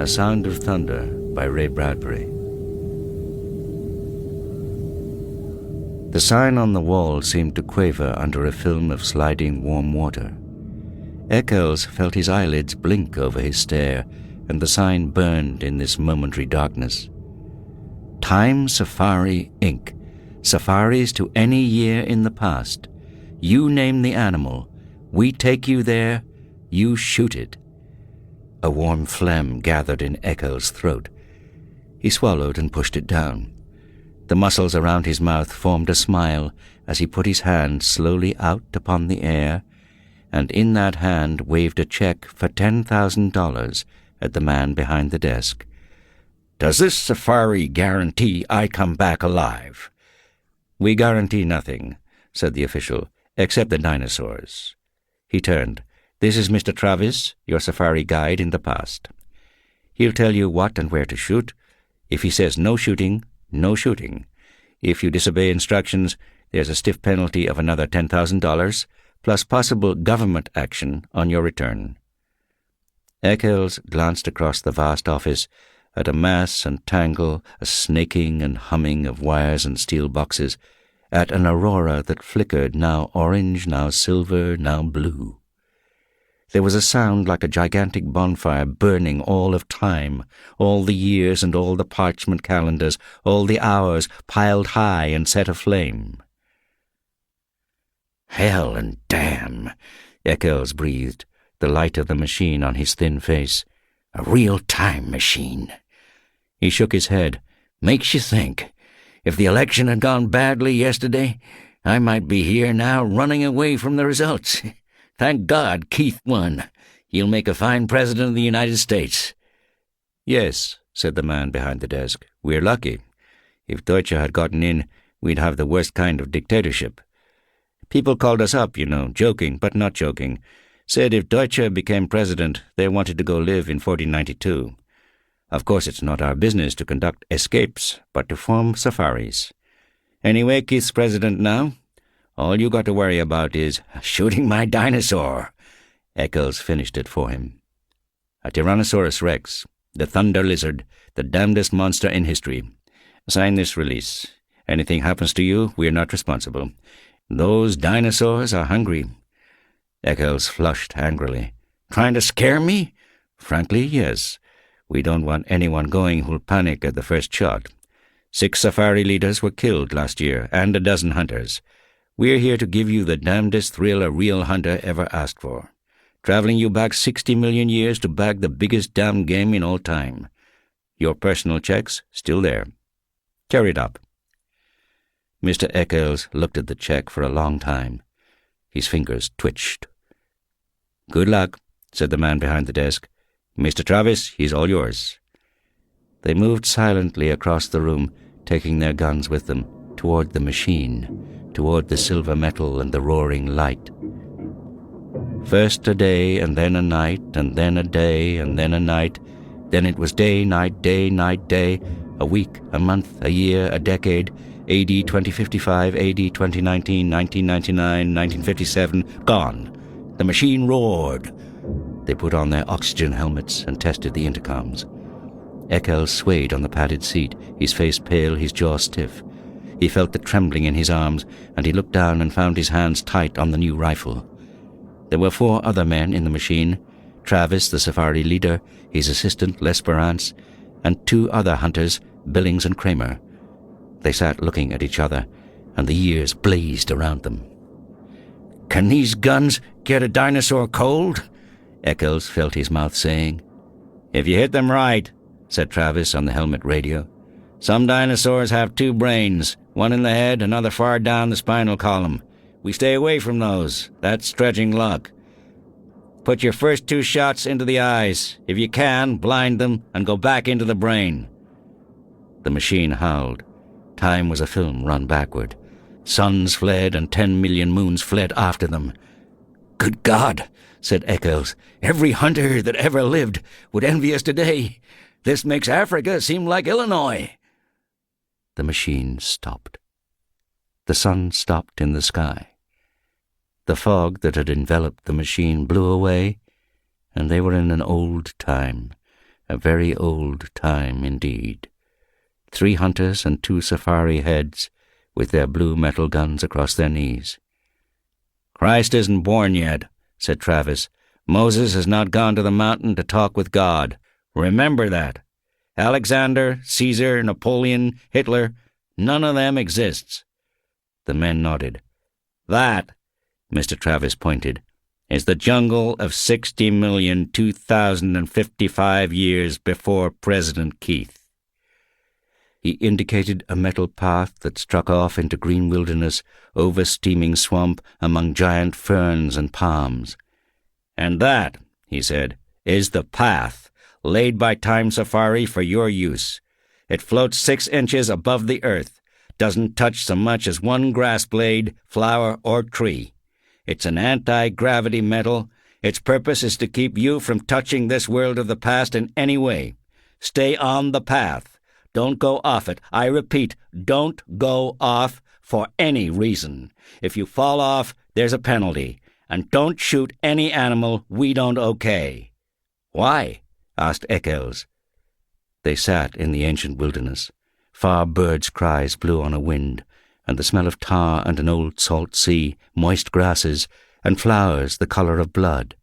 A Sound of Thunder by Ray Bradbury. The sign on the wall seemed to quaver under a film of sliding warm water. Eccles felt his eyelids blink over his stare, and the sign burned in this momentary darkness. Time Safari, Inc. Safaris to any year in the past. You name the animal. We take you there. You shoot it. A warm phlegm gathered in Eccles' throat. He swallowed and pushed it down. The muscles around his mouth formed a smile as he put his hand slowly out upon the air, and in that hand waved a check for $10,000 at the man behind the desk. "Does this safari guarantee I come back alive?" "We guarantee nothing," said the official, "except the dinosaurs." He turned. "This is Mr. Travis, your safari guide in the past. He'll tell you what and where to shoot. If he says no shooting, no shooting. If you disobey instructions, there's a stiff penalty of another $10,000, plus possible government action on your return." Eccles glanced across the vast office at a mass and tangle, a snaking and humming of wires and steel boxes, at an aurora that flickered, now orange, now silver, now blue. There was a sound like a gigantic bonfire burning all of time, all the years and all the parchment calendars, all the hours piled high and set aflame. "Hell and damn," Eccles breathed, the light of the machine on his thin face. "A real time machine." He shook his head. "Makes you think. If the election had gone badly yesterday, I might be here now running away from the results. Thank God Keith won. He'll make a fine president of the United States." "Yes," said the man behind the desk. "We're lucky. If Deutsche had gotten in, we'd have the worst kind of dictatorship. People called us up, joking, but not joking. Said if Deutsche became president, they wanted to go live in 1492. Of course, it's not our business to conduct escapes, but to form safaris. Anyway, Keith's president now. All you got to worry about is shooting my dinosaur." Eccles finished it for him. "A Tyrannosaurus Rex, the thunder lizard, the damnedest monster in history. Sign this release. Anything happens to you, we're not responsible. Those dinosaurs are hungry." Eccles flushed angrily. "Trying to scare me?" "Frankly, yes. We don't want anyone going who'll panic at the first shot. 6 safari leaders were killed last year, and a dozen hunters. We're here to give you the damnedest thrill a real hunter ever asked for. Traveling you back 60 million years to bag the biggest damn game in all time. Your personal checks still there. Carry it up." Mr. Eccles looked at the check for a long time. His fingers twitched. "Good luck," said the man behind the desk. "Mr. Travis, he's all yours." They moved silently across the room, taking their guns with them, toward the machine, toward the silver metal and the roaring light. First a day, and then a night, and then a day, and then a night. Then it was day, night, day, a week, a month, a year, a decade, AD 2055, AD 2019, 1999, 1957, gone. The machine roared. They put on their oxygen helmets and tested the intercoms. Eccles swayed on the padded seat, his face pale, his jaw stiff. He felt the trembling in his arms, and he looked down and found his hands tight on the new rifle. There were 4 other men in the machine: Travis, the safari leader, his assistant, L'Esperance, and 2 other hunters, Billings and Kramer. They sat looking at each other, and the years blazed around them. "Can these guns get a dinosaur cold?" Eccles felt his mouth saying. "If you hit them right," said Travis on the helmet radio. "Some dinosaurs have 2 brains, one in the head, another far down the spinal column. We stay away from those. That's stretching luck. Put your first 2 shots into the eyes. If you can, blind them and go back into the brain." The machine howled. Time was a film run backward. Suns fled and 10 million moons fled after them. "Good God," said Eccles. "Every hunter that ever lived would envy us today. This makes Africa seem like Illinois." The machine stopped. The sun stopped in the sky. The fog that had enveloped the machine blew away, and they were in an old time, A very old time indeed. 3 hunters and 2 safari heads with their blue metal guns across their knees. "Christ isn't born yet," said Travis. "Moses has not gone to the mountain to talk with God. Remember that. Alexander, Caesar, Napoleon, Hitler, none of them exists." The men nodded. "That," Mr. Travis pointed, "is the jungle of 60,002,055 years before President Keith." He indicated a metal path that struck off into green wilderness over steaming swamp among giant ferns and palms. "And that," he said, "is the path laid by Time Safari for your use. It floats 6 inches above the earth, doesn't touch so much as one grass blade, flower, or tree. It's an anti-gravity metal. Its purpose is to keep you from touching this world of the past in any way. Stay on the path. Don't go off it. I repeat, don't go off for any reason. If you fall off, there's a penalty. And don't shoot any animal we don't okay." "Why?" asked Eccles. They sat in the ancient wilderness. Far birds' cries blew on a wind, and the smell of tar and an old salt sea, moist grasses, and flowers the color of blood.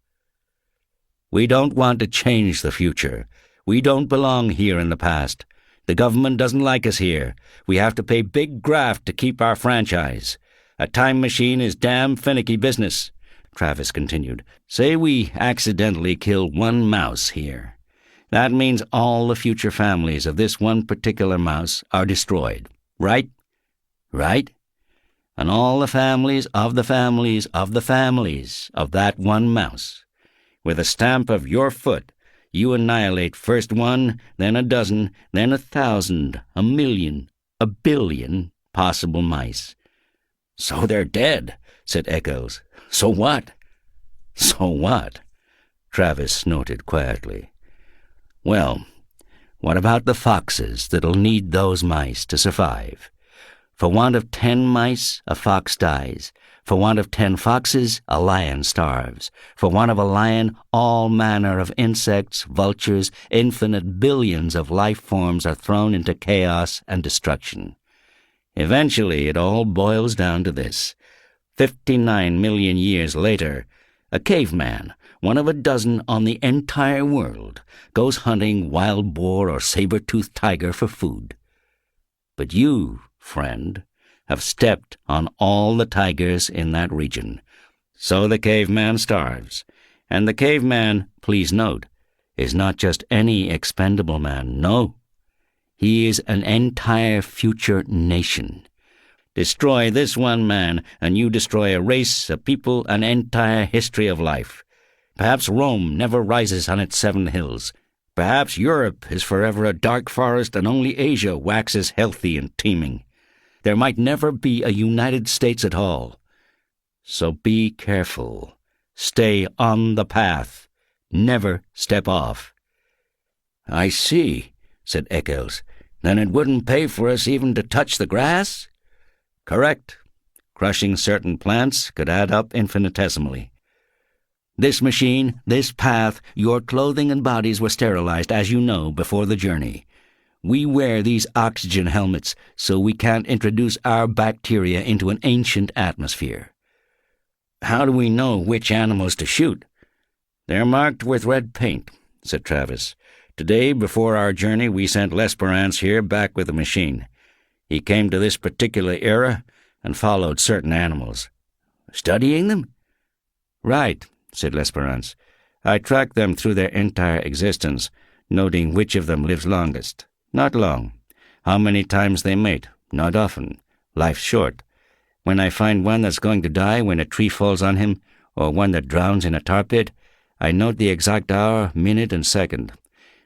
"We don't want to change the future. We don't belong here in the past. The government doesn't like us here. We have to pay big graft to keep our franchise. A time machine is damn finicky business," Travis continued. "Say we accidentally kill one mouse here. That means all the future families of this one particular mouse are destroyed. Right? Right? And all the families of the families of the families of that one mouse. With a stamp of your foot, you annihilate first 1, then a dozen, then 1,000, 1,000,000, 1,000,000,000 possible mice." "So they're dead," said Eccles. "So what?" "So what?" Travis snorted quietly. "Well, what about the foxes that'll need those mice to survive? For want of 10 mice, a fox dies. For want of 10 foxes, a lion starves. For want of a lion, all manner of insects, vultures, infinite billions of life forms are thrown into chaos and destruction. Eventually, it all boils down to this. 59 million years later, a caveman, one of a dozen on the entire world, goes hunting wild boar or saber-toothed tiger for food. But you, friend, have stepped on all the tigers in that region. So the caveman starves. And the caveman, please note, is not just any expendable man, no. He is an entire future nation. Destroy this one man, and you destroy a race, a people, an entire history of life. Perhaps Rome never rises on its 7 hills. Perhaps Europe is forever a dark forest, and only Asia waxes healthy and teeming. There might never be a United States at all. So be careful. Stay on the path. Never step off." "I see," said Eccles. "Then it wouldn't pay for us even to touch the grass?" "Correct. Crushing certain plants could add up infinitesimally. This machine, this path, your clothing and bodies were sterilized, as you know, before the journey. We wear these oxygen helmets so we can't introduce our bacteria into an ancient atmosphere." "How do we know which animals to shoot?" "They're marked with red paint," said Travis. "Today, before our journey, we sent L'Esperance here back with the machine. He came to this particular era and followed certain animals." "Studying them?" "Right," said L'Esperance. "I tracked them through their entire existence, noting which of them lives longest. Not long. How many times they mate? Not often. Life's short. When I find one that's going to die when a tree falls on him, or one that drowns in a tar pit, I note the exact hour, minute, and second.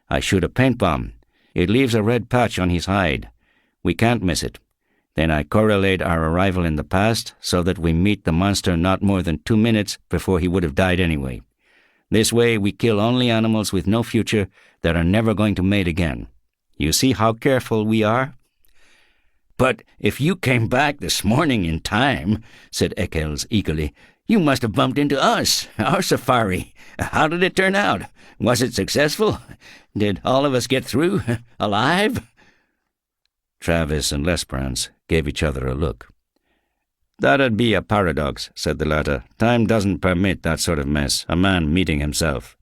I shoot a paint bomb. It leaves a red patch on his hide. We can't miss it. Then I correlate our arrival in the past so that we meet the monster not more than 2 minutes before he would have died anyway. This way we kill only animals with no future that are never going to mate again. You see how careful we are?" "But if you came back this morning in time," said Eccles eagerly, You must have bumped into us, our safari. How did it turn out? Was it successful? Did all of us get through, alive?" Travis and Lesperance gave each other a look. "That'd be a paradox," said the latter. "Time doesn't permit that sort of mess, a man meeting himself.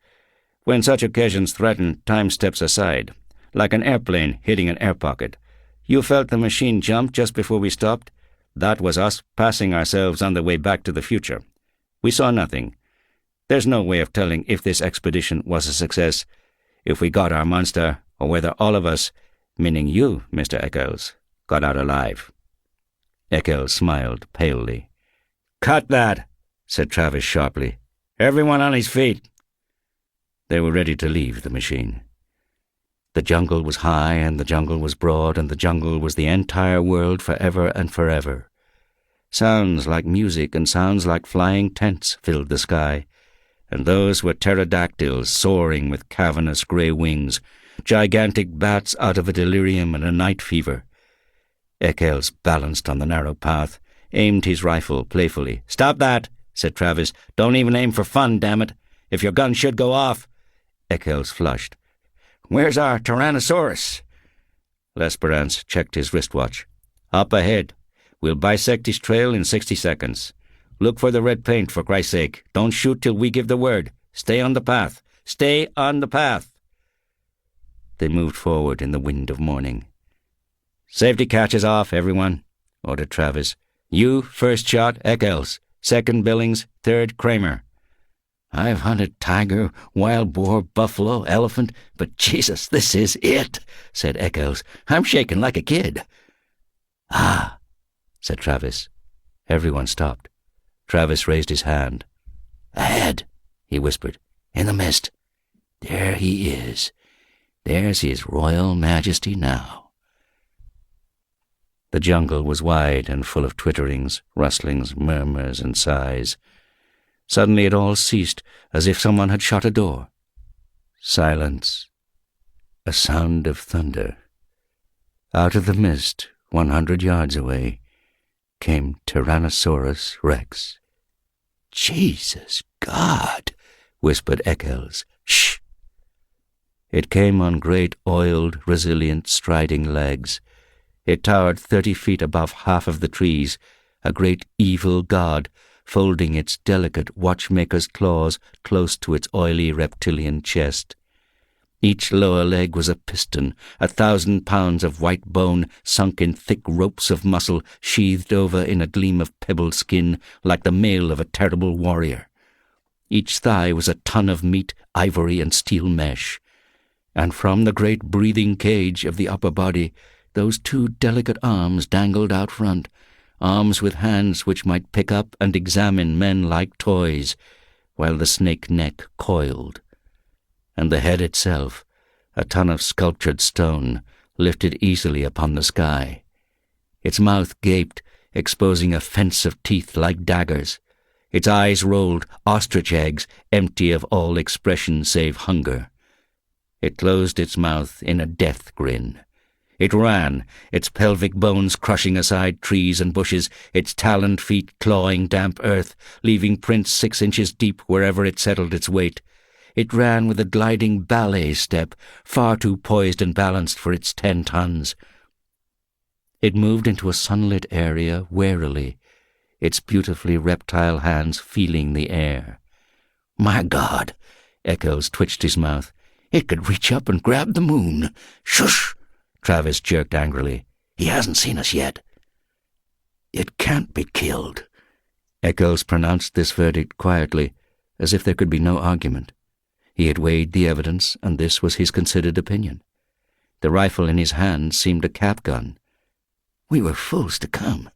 When such occasions threaten, time steps aside, like an airplane hitting an air pocket. You felt the machine jump just before we stopped? That was us passing ourselves on the way back to the future. We saw nothing. There's no way of telling if this expedition was a success, if we got our monster, or whether all of us, meaning you, Mr. Eccles, got out alive." Eccles smiled palely. "Cut that," said Travis sharply. "Everyone on his feet." They were ready to leave the machine. The jungle was high, and the jungle was broad, and the jungle was the entire world forever and forever. Sounds like music and sounds like flying tents filled the sky, and those were pterodactyls soaring with cavernous grey wings, gigantic bats out of a delirium and a night fever. Eccles balanced on the narrow path, aimed his rifle playfully. "Stop that," said Travis. "Don't even aim for fun, damn it. If your gun should go off." Eccles flushed. "Where's our Tyrannosaurus?" Lesperance checked his wristwatch. "Up ahead. We'll bisect his trail in 60 seconds. Look for the red paint, for Christ's sake. Don't shoot till we give the word. Stay on the path. Stay on the path." They moved forward in the wind of morning. "Safety catches off, everyone," ordered Travis. "You, first shot, Eccles. Second, Billings. Third, Kramer." "I've hunted tiger, wild boar, buffalo, elephant, but Jesus, this is it," said Eccles. "I'm shaking like a kid." "Ah," said Travis. Everyone stopped. Travis raised his hand. "Ahead," he whispered, "in the mist. There he is. There's his Royal Majesty now." The jungle was wide and full of twitterings, rustlings, murmurs, and sighs. Suddenly it all ceased, as if someone had shut a door. Silence. A sound of thunder. Out of the mist, 100 yards away, came Tyrannosaurus Rex. "Jesus God," whispered Eccles. "Shh!" It came on great, oiled, resilient, striding legs. It towered 30 feet above half of the trees, a great evil god, folding its delicate watchmaker's claws close to its oily reptilian chest. Each lower leg was a piston, 1,000 pounds of white bone sunk in thick ropes of muscle sheathed over in a gleam of pebbled skin like the mail of a terrible warrior. Each thigh was a ton of meat, ivory, and steel mesh. And from the great breathing cage of the upper body, those 2 delicate arms dangled out front, arms with hands which might pick up and examine men like toys, while the snake neck coiled. And the head itself, a ton of sculptured stone, lifted easily upon the sky. Its mouth gaped, exposing a fence of teeth like daggers. Its eyes rolled, ostrich eggs, empty of all expression save hunger. It closed its mouth in a death grin. It ran, its pelvic bones crushing aside trees and bushes, its taloned feet clawing damp earth, leaving prints 6 inches deep wherever it settled its weight. It ran with a gliding ballet step, far too poised and balanced for its 10 tons. It moved into a sunlit area warily, its beautifully reptile hands feeling the air. "My God!" Eccles twitched his mouth. "It could reach up and grab the moon." "Shush!" Travis jerked angrily. "He hasn't seen us yet." "It can't be killed." Eccles pronounced this verdict quietly, as if there could be no argument. He had weighed the evidence, and this was his considered opinion. The rifle in his hand seemed a cap gun. "We were fools to come.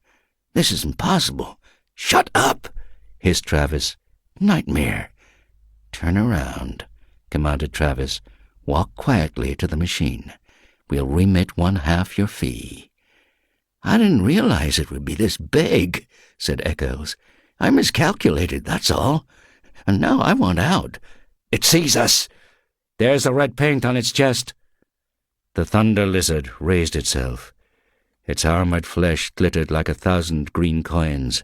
This is impossible." "Shut up!" hissed Travis. "Nightmare." "Turn around," commanded Travis. "Walk quietly to the machine. We'll remit 1/2 your fee." "I didn't realize it would be this big," said Eccles. "I miscalculated, that's all. And now I want out. It sees us." "There's the red paint on its chest." The thunder lizard raised itself. Its armored flesh glittered like 1,000 green coins.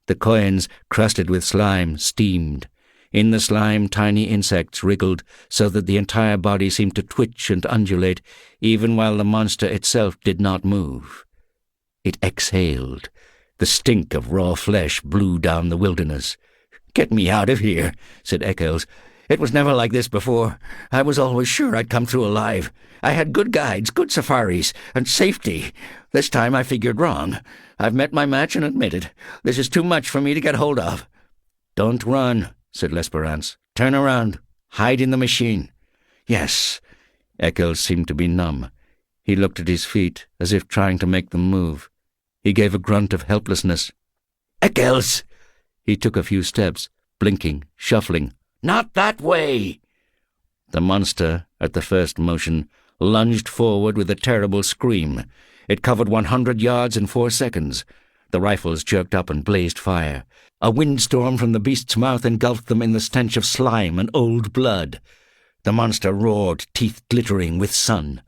The coins, crusted with slime, steamed. In the slime, tiny insects wriggled so that the entire body seemed to twitch and undulate, even while the monster itself did not move. It exhaled. The stink of raw flesh blew down the wilderness. "Get me out of here," said Eccles. "It was never like this before. I was always sure I'd come through alive. I had good guides, good safaris, and safety. This time I figured wrong. I've met my match and admit it. This is too much for me to get hold of." "Don't run," said L'Esperance. "Turn around. Hide in the machine." "Yes." Eccles seemed to be numb. He looked at his feet, as if trying to make them move. He gave a grunt of helplessness. "Eccles!" He took a few steps, blinking, shuffling. "Not that way!" The monster, at the first motion, lunged forward with a terrible scream. It covered 100 yards in 4 seconds. The rifles jerked up and blazed fire. A windstorm from the beast's mouth engulfed them in the stench of slime and old blood. The monster roared, teeth glittering with sun.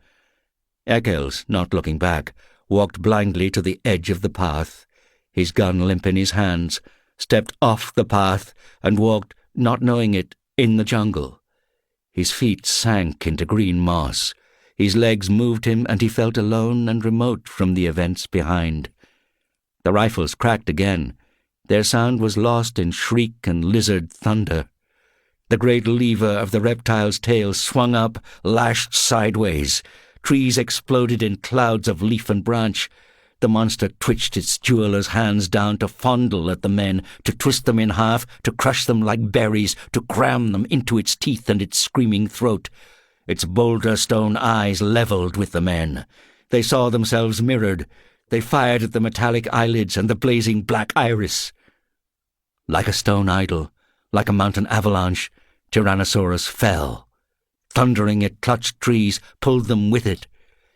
Eccles, not looking back, walked blindly to the edge of the path, his gun limp in his hands, stepped off the path, and walked, not knowing it, in the jungle. His feet sank into green moss. His legs moved him, and he felt alone and remote from the events behind. The rifles cracked again. Their sound was lost in shriek and lizard thunder. The great lever of the reptile's tail swung up, lashed sideways. Trees exploded in clouds of leaf and branch. The monster twitched its jeweler's hands down to fondle at the men, to twist them in half, to crush them like berries, to cram them into its teeth and its screaming throat. Its boulder-stone eyes levelled with the men. They saw themselves mirrored. They fired at the metallic eyelids and the blazing black iris. Like a stone idol, like a mountain avalanche, Tyrannosaurus fell. Thundering, it clutched trees, pulled them with it.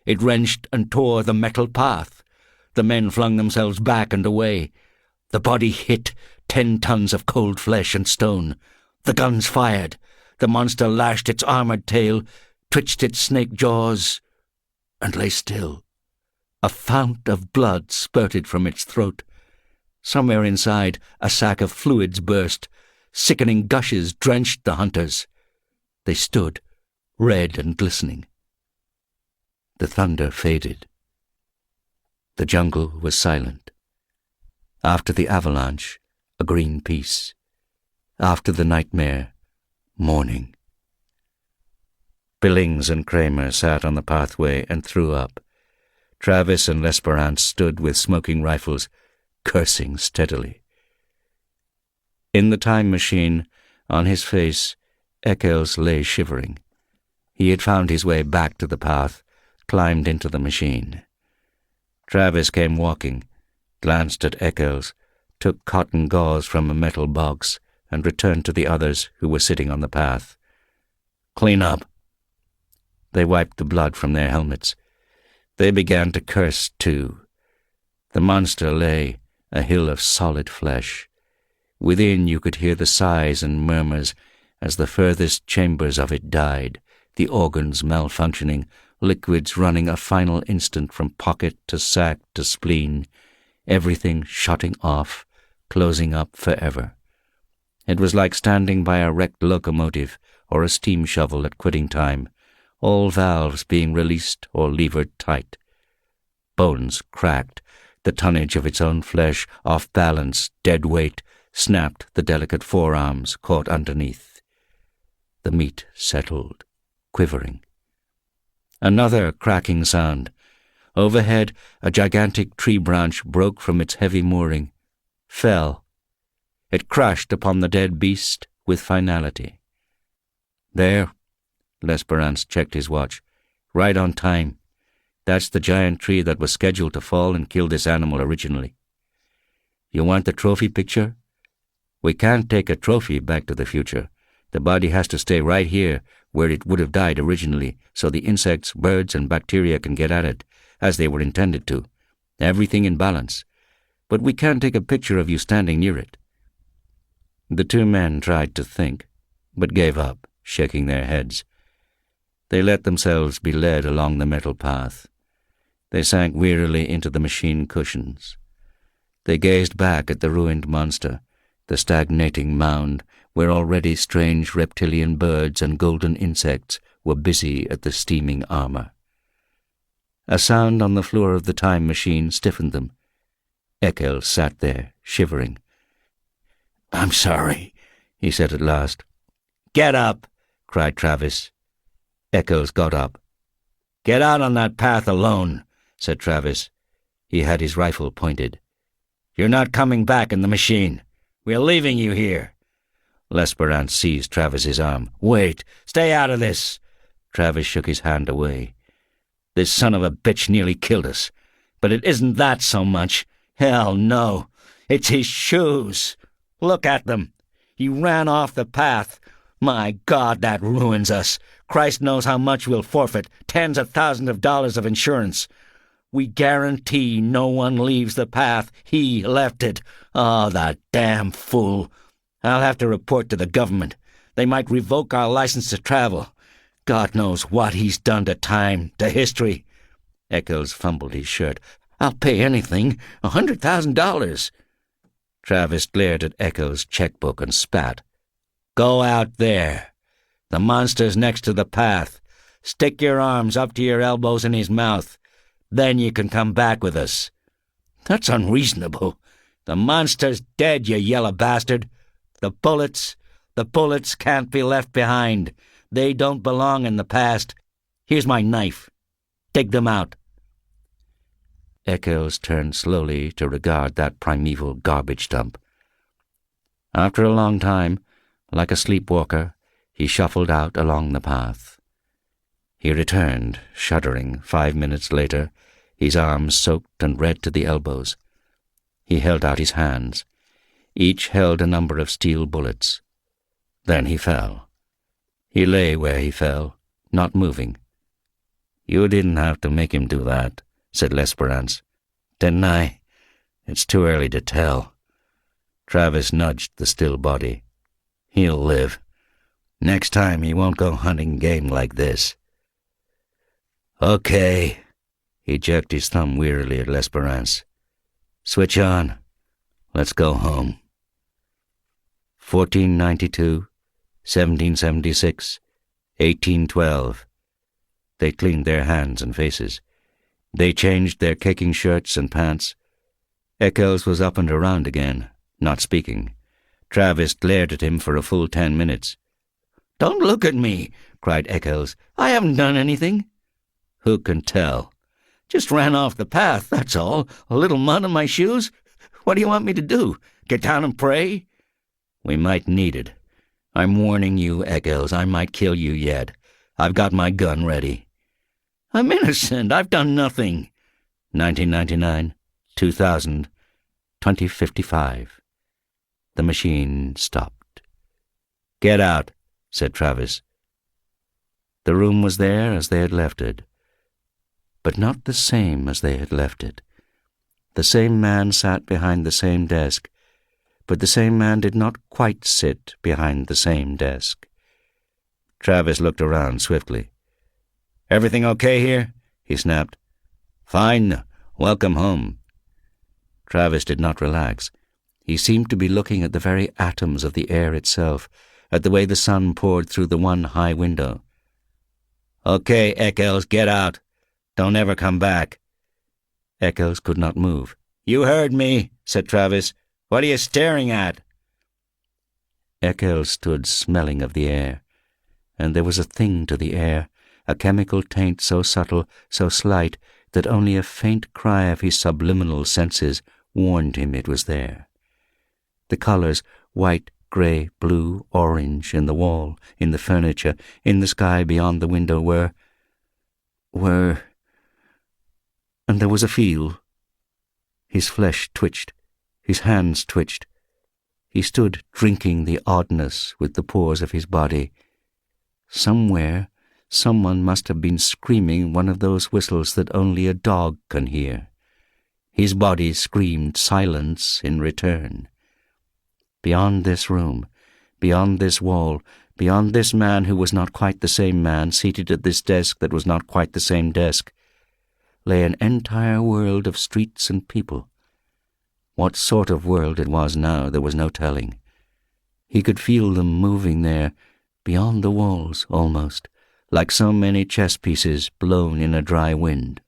It wrenched and tore the metal path. The men flung themselves back and away. The body hit, 10 tons of cold flesh and stone. The guns fired. The monster lashed its armored tail, twitched its snake jaws, and lay still. A fount of blood spurted from its throat. Somewhere inside, a sack of fluids burst. Sickening gushes drenched the hunters. They stood, red and glistening. The thunder faded. The jungle was silent. After the avalanche, a green peace. After the nightmare, morning. Billings and Kramer sat on the pathway and threw up. Travis and L'Esperance stood with smoking rifles, cursing steadily. In the time machine, on his face, Eccles lay shivering. He had found his way back to the path, climbed into the machine. Travis came walking, glanced at Eccles, took cotton gauze from a metal box, and returned to the others who were sitting on the path. "Clean up." They wiped the blood from their helmets. They began to curse, too. The monster lay, a hill of solid flesh. Within you could hear the sighs and murmurs as the furthest chambers of it died, the organs malfunctioning, liquids running a final instant from pocket to sac to spleen, everything shutting off, closing up forever. It was like standing by a wrecked locomotive or a steam shovel at quitting time, all valves being released or levered tight. Bones cracked, the tonnage of its own flesh off balance, dead weight, snapped the delicate forearms caught underneath. The meat settled, quivering. Another cracking sound. Overhead, a gigantic tree branch broke from its heavy mooring, fell. It crashed upon the dead beast with finality. "There," L'Esperance checked his watch. "Right on time. That's the giant tree that was scheduled to fall and kill this animal originally. You want the trophy picture? We can't take a trophy back to the future. The body has to stay right here where it would have died originally, so the insects, birds, and bacteria can get at it, as they were intended to. Everything in balance. But we can't take a picture of you standing near it." The two men tried to think, but gave up, shaking their heads. They let themselves be led along the metal path. They sank wearily into the machine cushions. They gazed back at the ruined monster, the stagnating mound where already strange reptilian birds and golden insects were busy at the steaming armor. A sound on the floor of the time machine stiffened them. Eccles sat there, shivering. "I'm sorry," he said at last. "Get up!" cried Travis. Eccles got up. "Get out on that path alone," said Travis. He had his rifle pointed. "You're not coming back in the machine. We're leaving you here." L'Esperance seized Travis's arm. "Wait! Stay out of this!" Travis shook his hand away. "This son of a bitch nearly killed us. But it isn't that so much. Hell no. It's his shoes. Look at them. He ran off the path. My God, that ruins us. Christ knows how much we'll forfeit. Tens of thousands of dollars of insurance. We guarantee no one leaves the path. He left it. Oh, the damn fool. I'll have to report to the government. They might revoke our license to travel. God knows what he's done to time, to history." Eccles fumbled his shirt. "I'll pay anything. $100,000. Travis glared at Eccles' checkbook and spat. "Go out there. The monster's next to the path. Stick your arms up to your elbows in his mouth. Then you can come back with us." "That's unreasonable. The monster's dead, you yellow bastard. The bullets can't be left behind. They don't belong in the past. Here's my knife. Dig them out." Eccles turned slowly to regard that primeval garbage dump. After a long time, like a sleepwalker, he shuffled out along the path. He returned, shuddering, 5 minutes later, his arms soaked and red to the elbows. He held out his hands. Each held a number of steel bullets. Then he fell. He lay where he fell, not moving. "You didn't have to make him do that," said L'Esperance. "Didn't I? It's too early to tell." Travis nudged the still body. "He'll live. Next time he won't go hunting game like this." "Okay." He jerked his thumb wearily at L'Esperance. "Switch on. Let's go home." 1492, 1776, 1812. They cleaned their hands and faces. They changed their caking shirts and pants. Eccles was up and around again, not speaking. Travis glared at him for a full 10 minutes. "Don't look at me," cried Eccles. "I haven't done anything." "Who can tell? Just ran off the path, that's all. A little mud on my shoes. What do you want me to do? Get down and pray?" "We might need it. I'm warning you, Eccles, I might kill you yet. I've got my gun ready." "I'm innocent. I've done nothing." 1999, 2000, 2055. The machine stopped. "Get out," said Travis. The room was there as they had left it, but not the same as they had left it. The same man sat behind the same desk, but the same man did not quite sit behind the same desk. Travis looked around swiftly. "Everything okay here?" he snapped. "Fine. Welcome home." Travis did not relax. He seemed to be looking at the very atoms of the air itself, at the way the sun poured through the one high window. "Okay, Eccles, get out. Don't ever come back." Eccles could not move. "You heard me," said Travis. "What are you staring at?" Eccles stood smelling of the air, and there was a thing to the air, a chemical taint so subtle, so slight, that only a faint cry of his subliminal senses warned him it was there. The colors, white, grey, blue, orange, in the wall, in the furniture, in the sky beyond the window were... And there was a feel. His flesh twitched. His hands twitched. He stood drinking the oddness with the pores of his body. Somewhere, someone must have been screaming one of those whistles that only a dog can hear. His body screamed silence in return. Beyond this room, beyond this wall, beyond this man who was not quite the same man seated at this desk that was not quite the same desk, lay an entire world of streets and people. What sort of world it was now, there was no telling. He could feel them moving there, beyond the walls, almost, like so many chess pieces blown in a dry wind.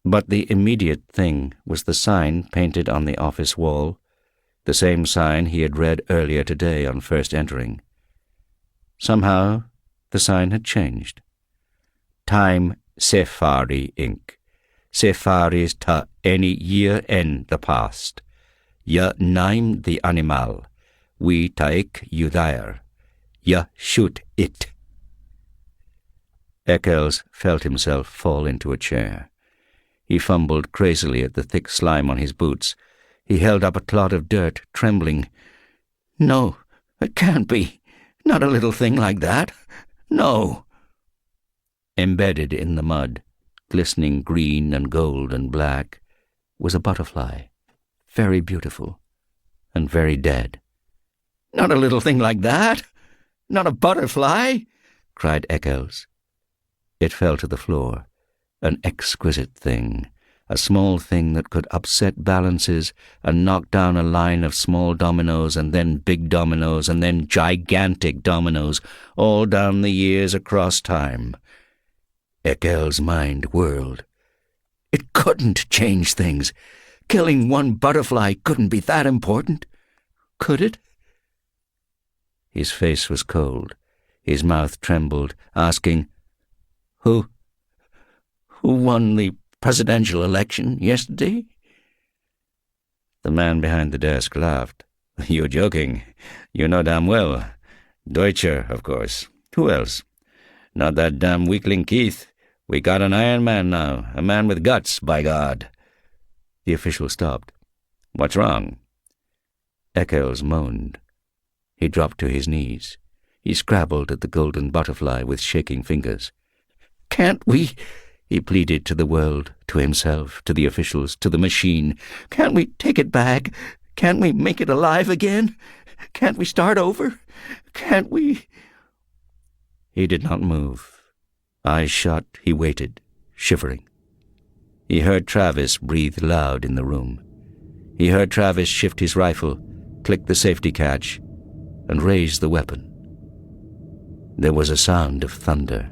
But the immediate thing was the sign painted on the office wall, the same sign he had read earlier today on first entering. Somehow, the sign had changed. Time Sci-Fi Inc. Sci-Fi ta any year in the past. Ya name the animal. We take you there. Ya shoot it. Eccles felt himself fall into a chair. He fumbled crazily at the thick slime on his boots. He held up a clod of dirt, trembling. No, it can't be. Not a little thing like that. No. Embedded in the mud, glistening green and gold and black, was a butterfly, very beautiful and very dead. Not a little thing like that. Not a butterfly, cried Eccles. It fell to the floor, an exquisite thing, a small thing that could upset balances and knock down a line of small dominoes and then big dominoes and then gigantic dominoes, all down the years across time. Eccles' mind whirled. It couldn't change things. Killing one butterfly couldn't be that important, could it? His face was cold. His mouth trembled, asking, Who won the presidential election yesterday? The man behind the desk laughed. You're joking. You know damn well. Deutscher, of course. Who else? Not that damn weakling Keith. We got an Iron Man now, a man with guts, by God. The official stopped. What's wrong? Eccles moaned. He dropped to his knees. He scrabbled at the golden butterfly with shaking fingers. Can't we, he pleaded to the world, to himself, to the officials, to the machine. Can't we take it back? Can't we make it alive again? Can't we start over? Can't we? He did not move. Eyes shut, he waited, shivering. He heard Travis breathe loud in the room. He heard Travis shift his rifle, click the safety catch, and raise the weapon. There was a sound of thunder.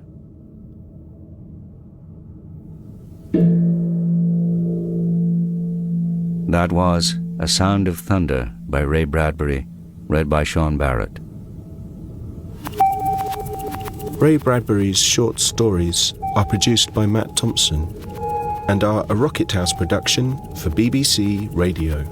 That was A Sound of Thunder by Ray Bradbury, read by Sean Barrett. Ray Bradbury's short stories are produced by Matt Thompson and are a Rocket House production for BBC Radio.